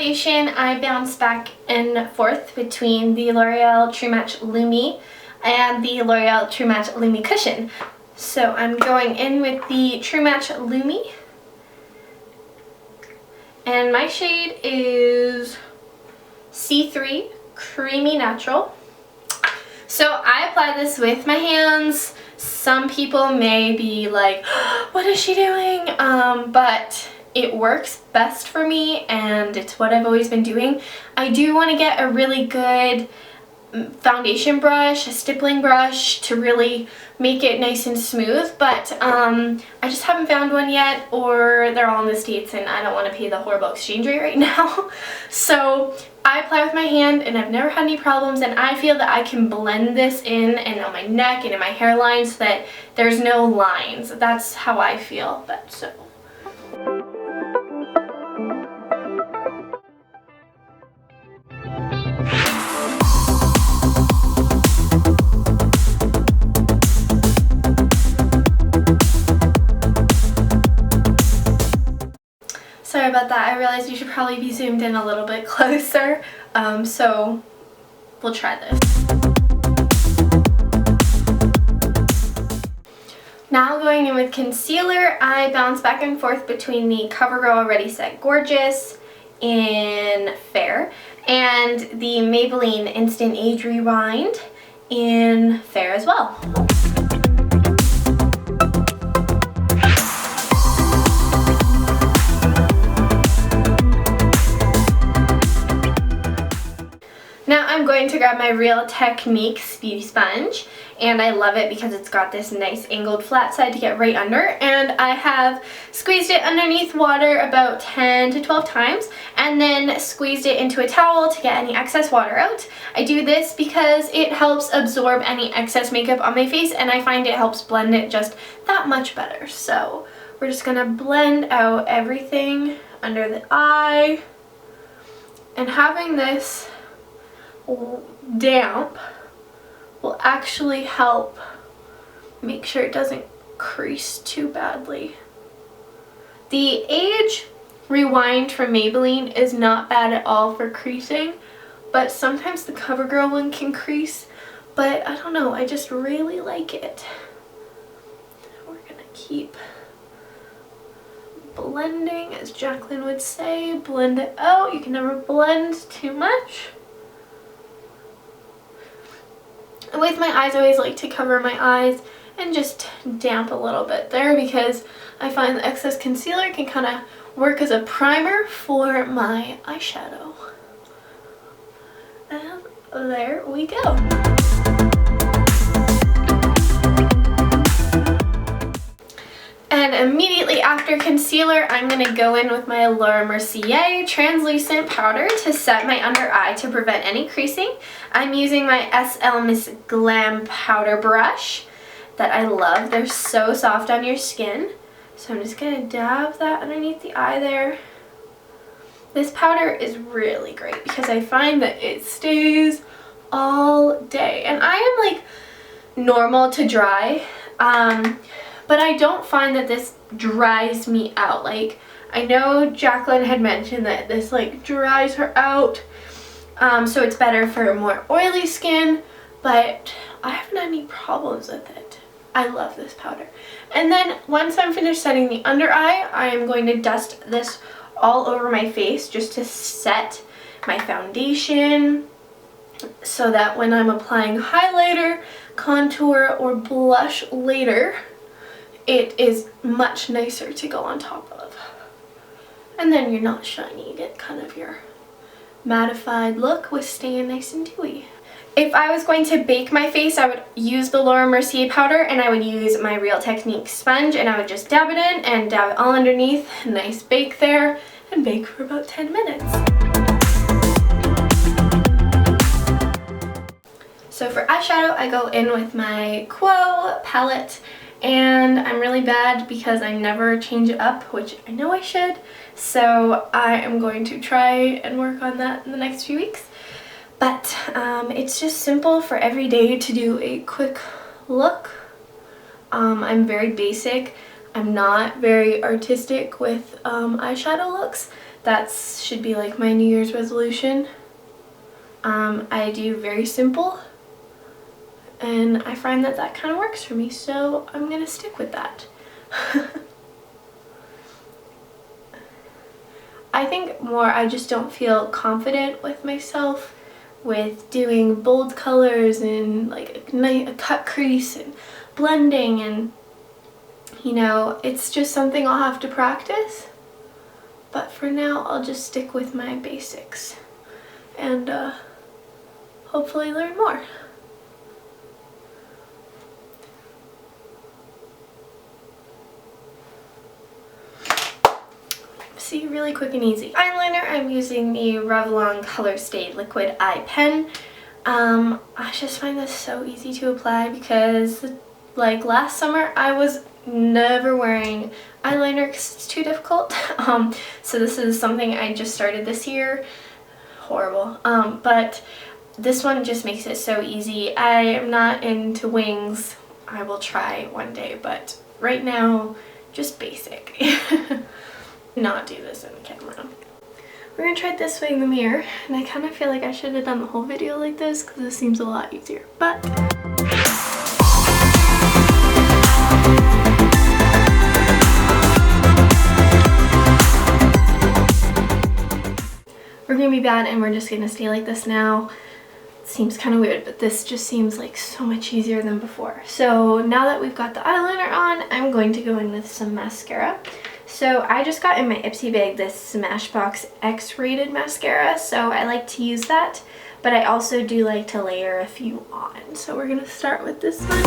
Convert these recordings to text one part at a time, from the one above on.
foundation, I bounce back and forth between the L'Oreal True Match Lumi and the L'Oreal True Match Lumi Cushion. So I'm going in with the True Match Lumi, and my shade is C3 Creamy Natural. So I apply this with my hands. Some people may be like, what is she doing? But it works best for me, and it's what I've always been doing. I do want to get a really good foundation brush, a stippling brush, to really make it nice and smooth, but I just haven't found one yet, or they're all in the States and I don't want to pay the horrible exchange rate right now. So I apply with my hand and I've never had any problems, and I feel that I can blend this in and on my neck and in my hairline so that there's no lines. That's how I feel. But so sorry about that. I realized you should probably be zoomed in a little bit closer, so we'll try this. Now going in with concealer, I bounce back and forth between the CoverGirl Ready Set Gorgeous in Fair and the Maybelline Instant Age Rewind in Fair as well. Now I'm going to grab my Real Techniques Beauty Sponge, and I love it because it's got this nice angled flat side to get right under, and I have squeezed it underneath water about 10 to 12 times and then squeezed it into a towel to get any excess water out. I do this because it helps absorb any excess makeup on my face, and I find it helps blend it just that much better. So we're just going to blend out everything under the eye, and having this damp will actually help make sure it doesn't crease too badly. The Age Rewind from Maybelline is not bad at all for creasing, but sometimes the CoverGirl one can crease, but I don't know, I just really like it. We're gonna keep blending, as Jacqueline would say, blend it out. You can never blend too much. With my eyes, I always like to cover my eyes and just damp a little bit there, because I find the excess concealer can kind of work as a primer for my eyeshadow. And there we go. And immediately after concealer, I'm going to go in with my Laura Mercier translucent powder to set my under eye to prevent any creasing. I'm using my SL Miss Glam powder brush that I love. They're so soft on your skin. So I'm just going to dab that underneath the eye there. This powder is really great because I find that it stays all day. And I am like normal to dry, but I don't find that this dries me out. Like, I know Jacqueline had mentioned that this like dries her out, so it's better for more oily skin, but I haven't had any problems with it. I love this powder. And then once I'm finished setting the under eye, I am going to dust this all over my face just to set my foundation, so that when I'm applying highlighter, contour, or blush later, it is much nicer to go on top of. And then you're not shiny, you get kind of your mattified look with staying nice and dewy. If I was going to bake my face, I would use the Laura Mercier powder, and I would use my Real Techniques sponge, and I would just dab it in and dab it all underneath. Nice bake there, and bake for about 10 minutes. So for eyeshadow, I go in with my Quo palette, and I'm really bad because I never change it up, which I know I should. So I am going to try and work on that in the next few weeks. But it's just simple for every day to do a quick look. I'm very basic. I'm not very artistic with eyeshadow looks, That should be like my New Year's resolution. I do very simple, and I find that that kind of works for me, so I'm gonna stick with that. I think more I just don't feel confident with myself with doing bold colors and like a cut crease and blending, and you know, it's just something I'll have to practice. But for now, I'll just stick with my basics and hopefully learn more. See, really quick and easy. Eyeliner, I'm using the Revlon Color Stay Liquid Eye Pen. I just find this so easy to apply because like last summer I was never wearing eyeliner because it's too difficult. So this is something I just started this year. Horrible. But this one just makes it so easy. I am not into wings. I will try one day, but right now, just basic. Not do this in the camera. We're gonna try it this way in the mirror, and I kind of feel like I should have done the whole video like this because this seems a lot easier, but we're gonna be bad and we're just gonna stay like this now. It seems kind of weird, but this just seems like so much easier than before. So now that we've got the eyeliner on, I'm going to go in with some mascara. So I just got in my Ipsy bag this Smashbox X-rated mascara, so I like to use that, but I also do like to layer a few on. So we're gonna start with this one.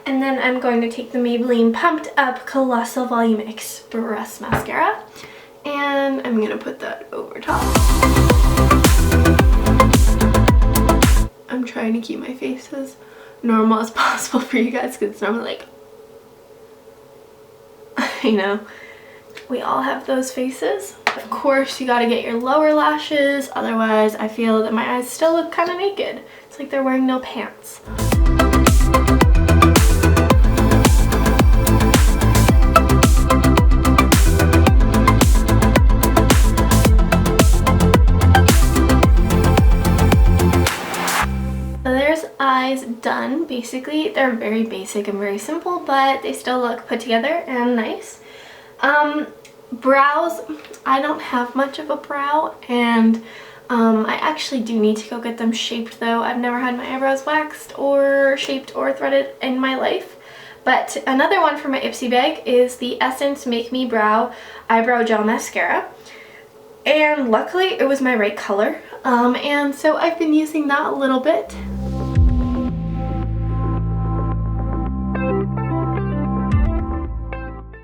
And then I'm going to take the Maybelline Pumped Up Colossal Volume Express Mascara, and I'm gonna put that over top. I'm trying to keep my face as normal as possible for you guys because it's normally like, you know, we all have those faces. Of course, you gotta get your lower lashes, otherwise I feel that my eyes still look kind of naked. It's like they're wearing no pants. Eyes done. Basically, they're very basic and very simple, but they still look put together and nice. Brows, I don't have much of a brow, and I actually do need to go get them shaped though. I've never had my eyebrows waxed or shaped or threaded in my life. But another one from my Ipsy bag is the Essence Make Me Brow Eyebrow Gel Mascara. And luckily it was my right color. And so I've been using that a little bit.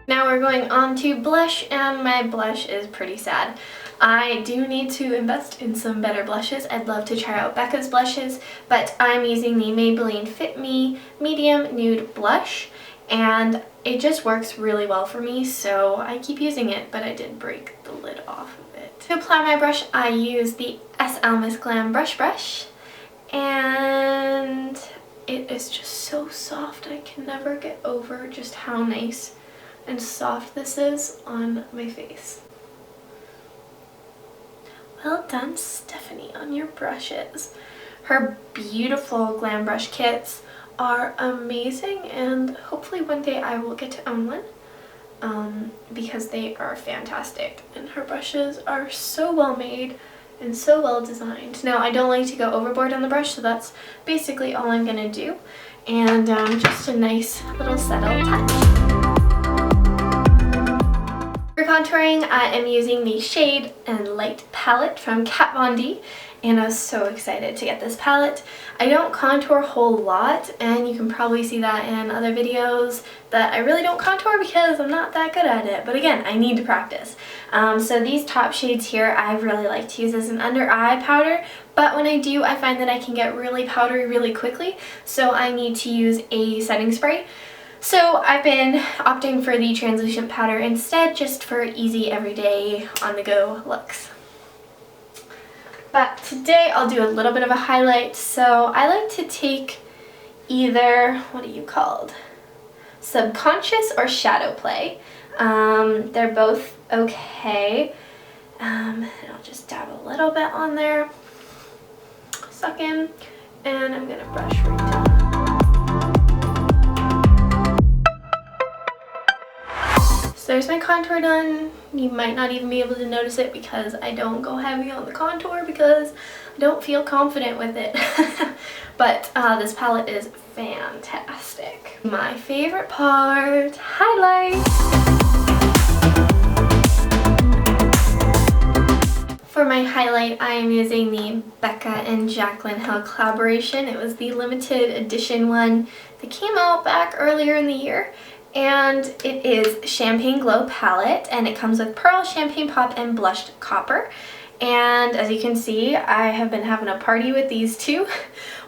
Now we're going on to blush, and my blush is pretty sad. I do need to invest in some better blushes. I'd love to try out Becca's blushes, but I'm using the Maybelline Fit Me Medium Nude Blush, and it just works really well for me, so I keep using it, but I did break the lid off of it. To apply my brush, I use the SL Miss Glam brush, and it is just so soft. I can never get over just how nice and soft this is on my face. Well done, Stephanie, on your brushes. Her beautiful glam brush kits are amazing, and hopefully one day I will get to own one because they are fantastic, and her brushes are so well made and so well designed. Now, I don't like to go overboard on the brush, so that's basically all I'm gonna do, and just a nice little subtle touch. For contouring, I am using the Shade and Light palette from Kat Von D, and I was so excited to get this palette. I don't contour a whole lot, and you can probably see that in other videos that I really don't contour because I'm not that good at it, but again, I need to practice. So these top shades here I really like to use as an under eye powder, but when I do, I find that I can get really powdery really quickly, so I need to use a setting spray. So I've been opting for the translucent powder instead, just for easy everyday on-the-go looks. But today I'll do a little bit of a highlight. So I like to take either, what are you called? Subconscious or Shadow Play. They're both okay. And I'll just dab a little bit on there. Suck in, and I'm gonna brush right down. So there's my contour done. You might not even be able to notice it because I don't go heavy on the contour because I don't feel confident with it. But this palette is fantastic. My favorite part, highlights. For my highlight, I am using the Becca and Jaclyn Hill collaboration. It was the limited edition one that came out back earlier in the year. And it is Champagne Glow palette, and it comes with Pearl, Champagne Pop, and Blushed Copper. And as you can see, I have been having a party with these two.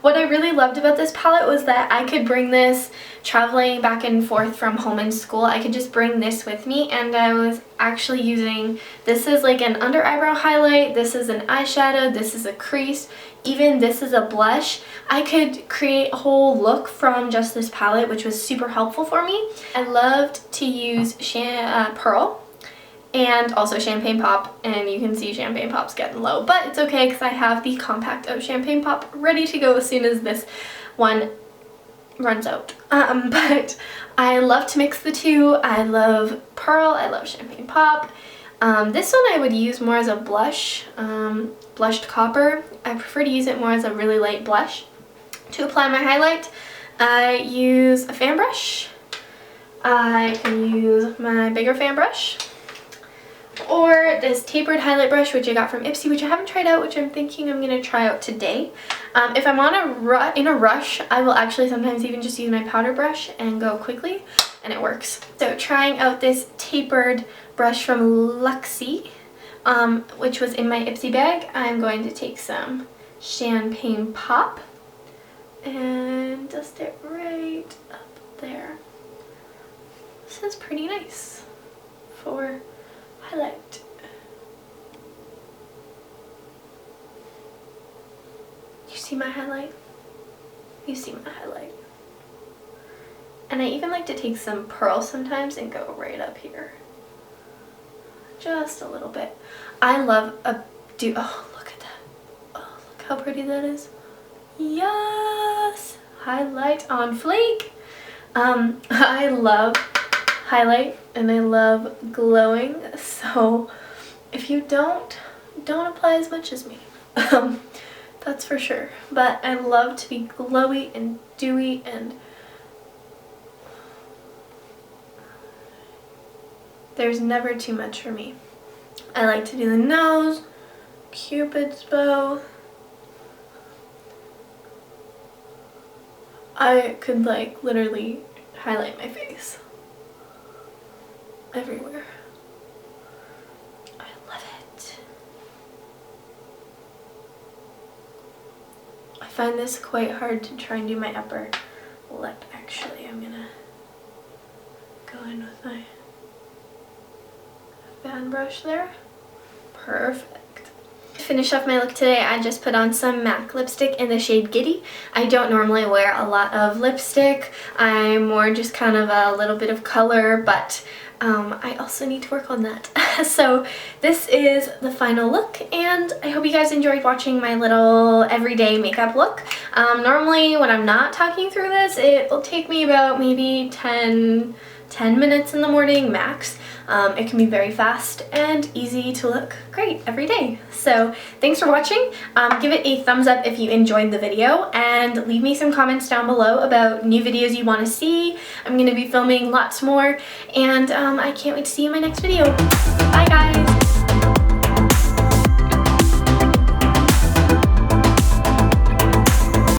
What I really loved about this palette was that I could bring this traveling back and forth from home and school. I could just bring this with me, and I was actually using, this is like an under eyebrow highlight, this is an eyeshadow, this is a crease, even this is a blush. I could create a whole look from just this palette, which was super helpful for me. I loved to use Pearl and also Champagne Pop, and you can see Champagne Pop's getting low, but it's okay because I have the compact of Champagne Pop ready to go as soon as this one runs out. But I love to mix the two. I love Pearl, I love Champagne Pop. This one I would use more as a blush, Blushed Copper. I prefer to use it more as a really light blush. To apply my highlight, I use a fan brush. I can use my bigger fan brush, or this tapered highlight brush, which I got from Ipsy, which I haven't tried out, which I'm thinking I'm going to try out today. If I'm in a rush, I will actually sometimes even just use my powder brush and go quickly, and it works. So trying out this tapered brush from Luxie, which was in my Ipsy bag, I'm going to take some Champagne Pop and dust it right up there. This is pretty nice for highlight. You see my highlight? You see my highlight. And I even like to take some Pearl sometimes and go right up here. Just a little bit. I love oh, look at that. Oh, look how pretty that is. Yes! Highlight on fleek. I love highlight and I love glowing, so if you don't apply as much as me. That's for sure. But I love to be glowy and dewy, and there's never too much for me. I like to do the nose, Cupid's bow. I could like literally highlight my face everywhere. I love it. I find this quite hard to try and do my upper lip. Actually, I'm gonna go in with my fan brush there. Perfect. To finish off my look today, I just put on some MAC lipstick in the shade Giddy. I don't normally wear a lot of lipstick. I'm more just kind of a little bit of color, but I also need to work on that. So this is the final look, and I hope you guys enjoyed watching my little everyday makeup look. Normally when I'm not talking through this, it will take me about maybe 10 minutes in the morning max. It can be very fast and easy to look great every day. So thanks for watching. Give it a thumbs up if you enjoyed the video, and leave me some comments down below about new videos you want to see. I'm going to be filming lots more, and I can't wait to see you in my next video. Bye guys!